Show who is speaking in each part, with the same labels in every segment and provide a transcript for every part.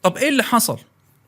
Speaker 1: طب ايه اللي حصل؟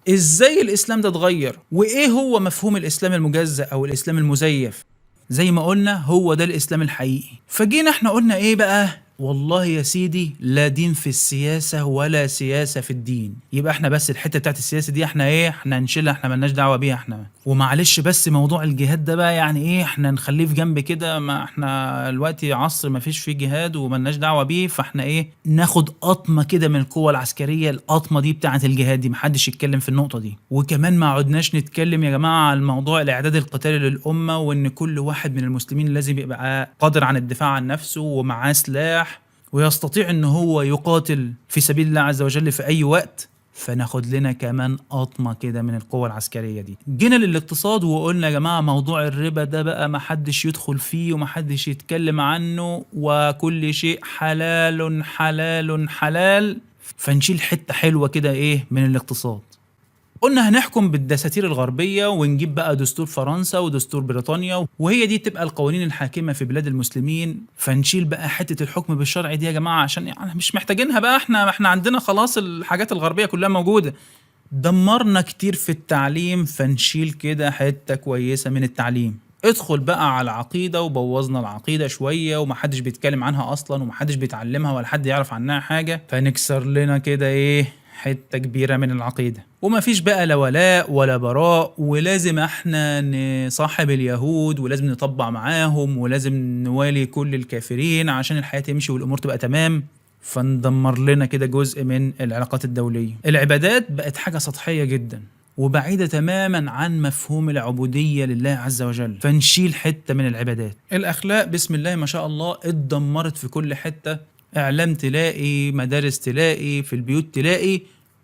Speaker 1: ازاي الاسلام ده اتغير؟ وايه هو مفهوم الاسلام المجزأ او الاسلام المزيف؟ زي ما قلنا هو ده الاسلام الحقيقي. فجينا احنا قلنا ايه بقى؟ والله يا سيدي لا دين في السياسة ولا سياسة في الدين. يبقى احنا بس الحتة بتاعت السياسة دي احنا ايه؟ احنا هنشيلها، احنا ملناش دعوة بيها احنا. ومعلش بس موضوع الجهاد ده بقى يعني ايه؟ احنا نخليه في جنب كده، ما احنا دلوقتي عصر ما فيش فيه جهاد وملناش دعوة بيه، فاحنا ايه؟ ناخد قطمة كده من القوة العسكرية، القطمة دي بتاعت الجهاد دي محدش يتكلم في النقطة دي. وكمان ما عدناش نتكلم يا جماعة عن موضوع الاعداد القتالي للأمة، وان كل واحد من المسلمين لازم يبقى قادر عن الدفاع عن نفسه ومعاه سلاح ويستطيع ان هو يقاتل في سبيل الله عز وجل في اي وقت. فناخد لنا كمان قطمة كده من القوة العسكرية دي. جينا للاقتصاد وقلنا يا جماعة موضوع الربا ده بقى محدش يدخل فيه ومحدش يتكلم عنه، وكل شيء حلال حلال حلال. فنشيل حتة حلوة كده ايه من الاقتصاد. قلنا هنحكم بالدساتير الغربية ونجيب بقى دستور فرنسا ودستور بريطانيا، وهي دي تبقى القوانين الحاكمة في بلاد المسلمين. فنشيل بقى حتة الحكم بالشرع دي يا جماعة، عشان يعني مش محتاجينها بقى، احنا عندنا خلاص الحاجات الغربية كلها موجودة. دمرنا كتير في التعليم، فنشيل كده حتة كويسة من التعليم. ادخل بقى على العقيدة وبوظنا العقيدة شوية ومحدش بيتكلم عنها أصلا ومحدش بيتعلمها ولا حد يعرف عنها حاجة، فنكسر لنا كده ايه حتة كبيرة من العقيدة. ومفيش بقى لا ولاء ولا براء، ولازم احنا نصاحب اليهود ولازم نطبع معاهم ولازم نوالي كل الكافرين عشان الحياة تمشي والأمور تبقى تمام. فندمر لنا كده جزء من العلاقات الدولية. العبادات بقت حاجة سطحية جدا وبعيدة تماما عن مفهوم العبودية لله عز وجل، فنشيل حتة من العبادات. الأخلاق بسم الله ما شاء الله اتدمرت في كل حتة، إعلام تلاقي، مدارس تلاقي، في البيوت تلاقي،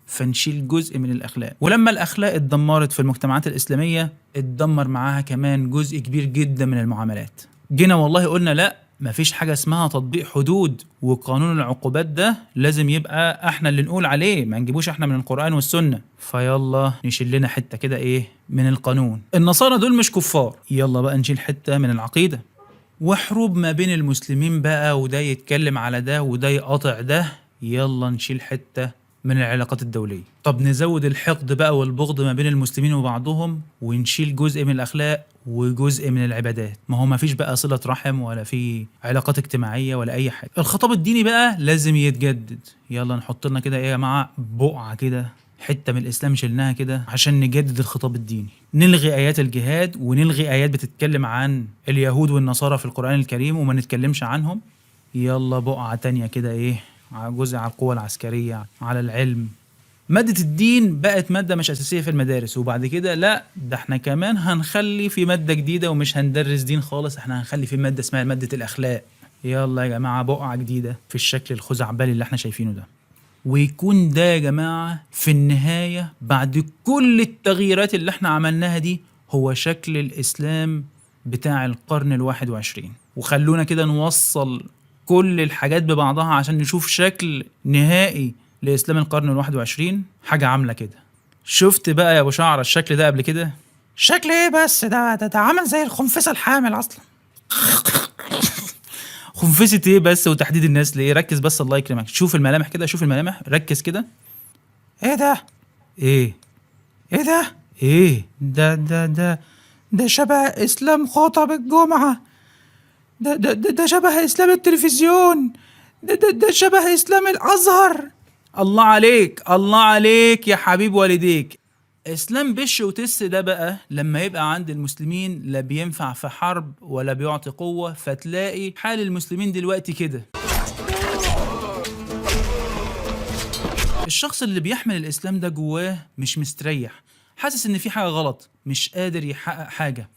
Speaker 1: فنشيل جزء من الأخلاق. ولما الأخلاق اتدمرت في المجتمعات الإسلامية اتدمر معاها كمان جزء كبير جدا من المعاملات. جينا والله قلنا لا، مفيش حاجة اسمها تطبيق حدود، وقانون العقوبات ده لازم يبقى احنا اللي نقول عليه، ما نجيبوش احنا من القرآن والسنة. فيلا نشيل لنا حتة كده ايه من القانون. النصارى دول مش كفار، يلا بقى نشيل حتة من العقيدة. وحروب ما بين المسلمين بقى، وده يتكلم على ده وده يقاطع ده، يلا نشيل حتة من العلاقات الدولية. طب نزود الحقد بقى والبغض ما بين المسلمين وبعضهم ونشيل جزء من الأخلاق وجزء من العبادات. ما هو ما فيش بقى صلة رحم ولا في علاقات اجتماعية ولا أي حاجة. الخطاب الديني بقى لازم يتجدد، يلا نحط لنا كده ايه يا جماعة بقعة كده، حتة من الإسلام شلناها كده عشان نجدد الخطاب الديني. نلغي آيات الجهاد ونلغي آيات بتتكلم عن اليهود والنصارى في القرآن الكريم وما نتكلمش عنهم. يلا بقعة تانية كده ايه، جزء على القوة العسكرية، على العلم. مادة الدين بقت مادة مش أساسية في المدارس، وبعد كده لا ده احنا كمان هنخلي في مادة جديدة ومش هندرس دين خالص، احنا هنخلي في مادة اسمها مادة الأخلاق. يلا يا جماعة بقعة جديدة في الشكل الخزعبلي اللي احنا شايفينه ده. ويكون ده يا جماعة في النهاية بعد كل التغييرات اللي احنا عملناها دي هو شكل الإسلام بتاع القرن 21. وخلونا كده نوصل كل الحاجات ببعضها عشان نشوف شكل نهائي لإسلام القرن 21. حاجة عاملة كده. شفت بقى يا أبو شعر الشكل ده قبل كده؟
Speaker 2: شكل ايه بس؟ ده عامل زي الخنفسة الحامل اصلا.
Speaker 1: خنفسة ايه بس وتحديد الناس ليه؟ ركز بس الله يكرمك، شوف الملامح كده، شوف الملامح، ركز كده.
Speaker 2: ايه ده؟
Speaker 1: ايه
Speaker 2: ايه ده؟
Speaker 1: ايه
Speaker 2: ده شبه اسلام خطب الجمعة. ده شبه اسلام التلفزيون. ده شبه اسلام الازهر.
Speaker 1: الله عليك الله عليك يا حبيب والديك. اسلام بش وتس ده بقى لما يبقى عند المسلمين لا بينفع في حرب ولا بيعطي قوة، فتلاقي حال المسلمين دلوقتي كده. الشخص اللي بيحمل الاسلام ده جواه مش مستريح، حاسس ان في حاجة غلط، مش قادر يحقق حاجة،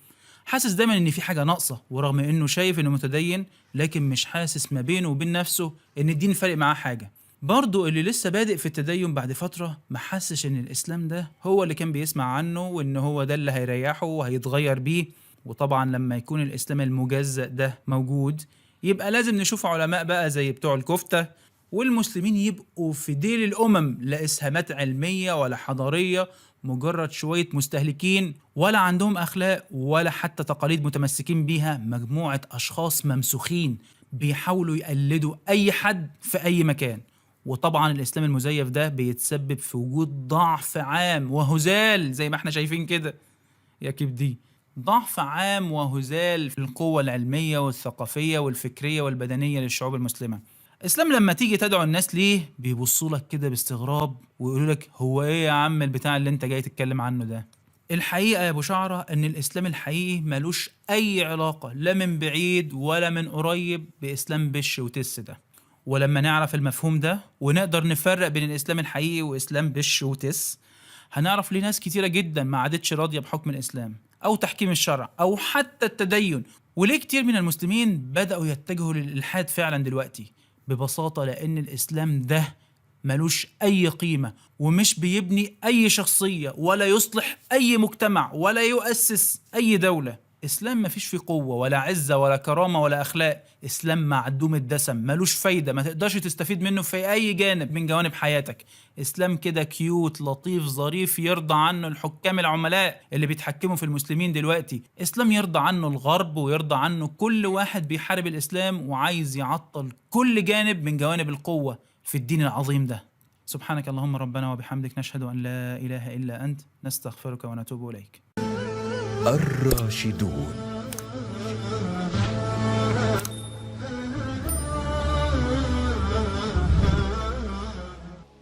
Speaker 1: حاسس دايما ان في حاجة ناقصة، ورغم انه شايف انه متدين لكن مش حاسس ما بينه وبين نفسه ان الدين فارق معاه حاجة. برضو اللي لسه بادئ في التدين بعد فترة محسش ان الاسلام ده هو اللي كان بيسمع عنه وان هو ده اللي هيريحه وهيتغير بيه. وطبعا لما يكون الاسلام المجزأ ده موجود يبقى لازم نشوف علماء بقى زي بتوع الكفتة، والمسلمين يبقوا في ديل الامم، لا اسهامات علمية ولا حضارية، مجرد شوية مستهلكين ولا عندهم اخلاق ولا حتى تقاليد متمسكين بيها، مجموعة اشخاص ممسوخين بيحاولوا يقلدوا اي حد في اي مكان. وطبعا الإسلام المزيف ده بيتسبب في وجود ضعف عام وهزال زي ما احنا شايفين كده يا كبدي. ضعف عام وهزال في القوة العلمية والثقافية والفكرية والبدنية للشعوب المسلمة. الإسلام لما تيجي تدعو الناس ليه بيبصوا لك كده باستغراب ويقولوا لك هو إيه يا عم البتاع اللي أنت جاي تتكلم عنه ده؟ الحقيقة يا أبو شعرة إن الإسلام الحقيقي ملوش أي علاقة لا من بعيد ولا من قريب بإسلام بش وتس ده. ولما نعرف المفهوم ده ونقدر نفرق بين الإسلام الحقيقي وإسلام بش وتس، هنعرف ليه ناس كتيرة جدا ما عادتش راضية بحكم الإسلام أو تحكيم الشرع أو حتى التدين، وليه كتير من المسلمين بدأوا يتجهوا للإلحاد فعلا دلوقتي. ببساطة لأن الإسلام ده ملوش أي قيمة ومش بيبني أي شخصية ولا يصلح أي مجتمع ولا يؤسس أي دولة. إسلام مفيش فيه قوة ولا عزة ولا كرامة ولا أخلاق. إسلام معدوم الدسم، ملوش فايدة، ما تقدرش تستفيد منه في أي جانب من جوانب حياتك. إسلام كده كيوت لطيف ظريف يرضى عنه الحكام العملاء اللي بيتحكموا في المسلمين دلوقتي. إسلام يرضى عنه الغرب ويرضى عنه كل واحد بيحارب الإسلام وعايز يعطل كل جانب من جوانب القوة في الدين العظيم ده. سبحانك اللهم ربنا وبحمدك، نشهد أن لا إله إلا أنت، نستغفرك ونتوب إليك.
Speaker 3: الراشدون.